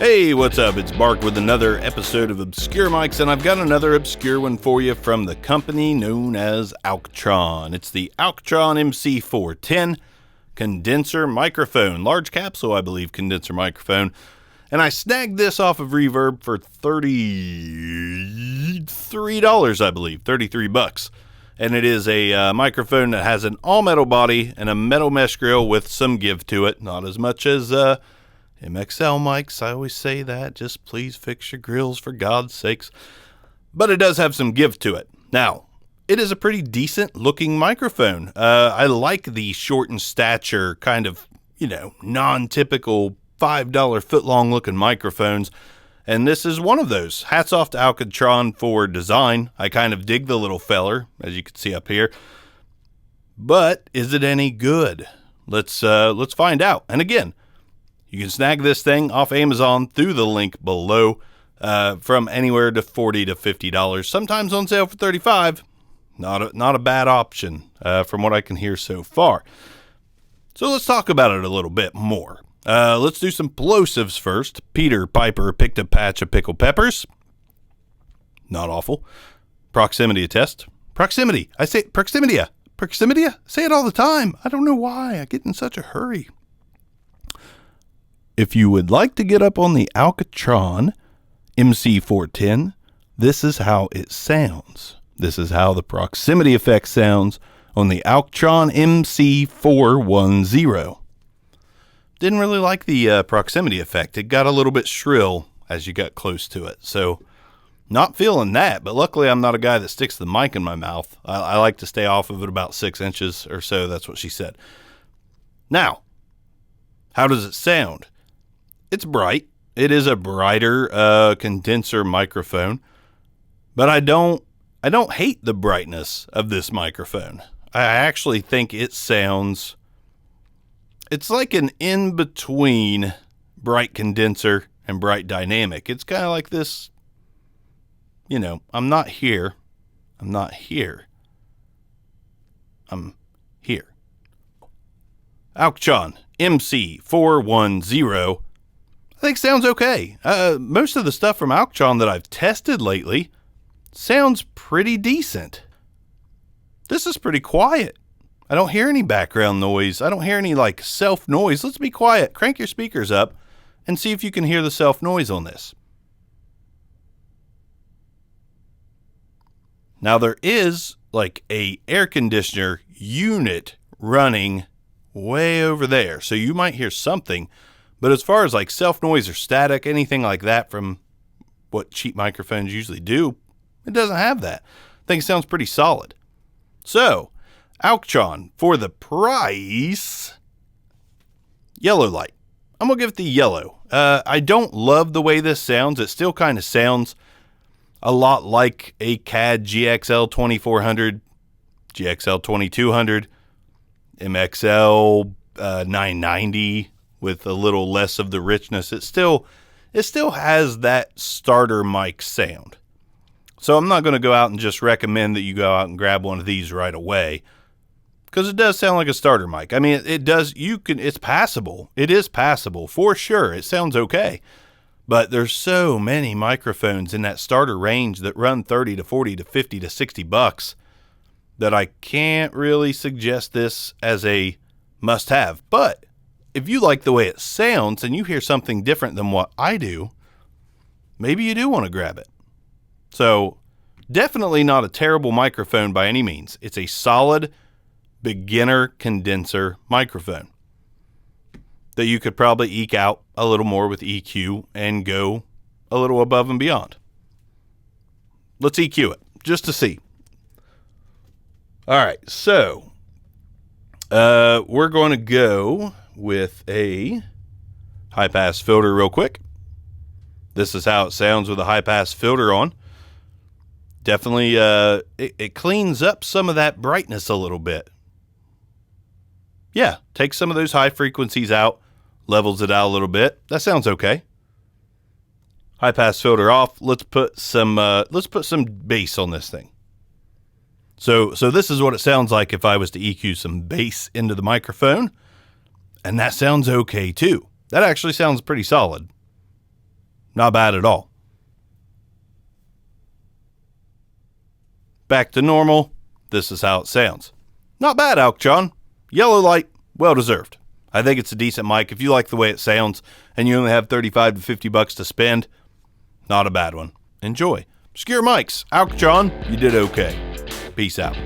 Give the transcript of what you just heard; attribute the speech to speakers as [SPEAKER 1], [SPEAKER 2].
[SPEAKER 1] Hey, what's up? It's Mark with another episode of Obscure Mics, and I've got another obscure one for you from the company known as Alctron. It's the Alctron MC410 condenser microphone, large capsule, I believe, condenser microphone. And I snagged this off of Reverb for $33, I believe, 33 bucks. And it is a microphone that has an all-metal body and a metal mesh grill with some give to it. Not as much as MXL mics, I always say that. Just please fix your grills for God's sakes. But it does have some give to it. Now, it is a pretty decent looking microphone. I like the short in stature, kind of, non-typical $5 foot-long looking microphones. And this is one of those. Hats off to Alctron for design. I kind of dig the little feller, as you can see up here. But is it any good? Let's find out. And again, you can snag this thing off Amazon through the link below, from anywhere to $40 to $50. Sometimes on sale for $35. Not a bad option, from what I can hear so far. So let's talk about it a little bit more. Let's do some plosives first. Peter Piper picked a patch of pickled peppers. Not awful. Proximity test. Proximity. I say proximity. Proximity. Say it all the time. I don't know why. I get in such a hurry. If you would like to get up on the Alctron MC410, this is how it sounds. This is how the proximity effect sounds on the Alctron MC410. Didn't really like the proximity effect. It got a little bit shrill as you got close to it. So not feeling that, but luckily I'm not a guy that sticks the mic in my mouth. I like to stay off of it about 6 inches or so. That's what she said. Now, how does it sound? It's bright. It is a brighter condenser microphone, but I don't hate the brightness of this microphone. I actually think it sounds, it's like an in-between bright condenser and bright dynamic. It's kind of like this, I'm not here. I'm not here. I'm here. Alctron MC410. I think sounds okay. Most of the stuff from Alctron that I've tested lately sounds pretty decent. This is pretty quiet. I don't hear any background noise. I don't hear any self noise. Let's be quiet. Crank your speakers up and see if you can hear the self noise on this. Now there is a air conditioner unit running way over there. So you might hear something. But as far as self noise or static, anything like that from what cheap microphones usually do, it doesn't have that. I think it sounds pretty solid. So, Alctron, for the price, yellow light. I'm going to give it the yellow. I don't love the way this sounds. It still kind of sounds a lot like a CAD GXL 2400, GXL 2200, MXL 990. With a little less of the richness. It still has that starter mic sound. So I'm not going to go out and just recommend that you go out and grab one of these right away, because it does sound like a starter mic. I mean, it does. It's passable. It is passable for sure. It sounds okay. But there's so many microphones in that starter range that run 30 to 40 to 50 to 60 bucks that I can't really suggest this as a must-have. But if you like the way it sounds and you hear something different than what I do, maybe you do want to grab it. So, definitely not a terrible microphone by any means. It's a solid beginner condenser microphone that you could probably eke out a little more with EQ and go a little above and beyond. Let's EQ it just to see. All right, so we're going to go with a high-pass filter real quick. This is how it sounds with a high-pass filter on. Definitely, it cleans up some of that brightness a little bit. Yeah, takes some of those high frequencies out, levels it out a little bit. That sounds okay. High-pass filter off. Let's put some bass on this thing. So this is what it sounds like if I was to EQ some bass into the microphone. And that sounds okay too. That actually sounds pretty solid. Not bad at all. Back to normal. This is how it sounds. Not bad, Alctron. Yellow light, well deserved. I think it's a decent mic. If you like the way it sounds and you only have $35 to $50 to spend, not a bad one. Enjoy. Obscure Mics, Alctron, you did okay. Peace out.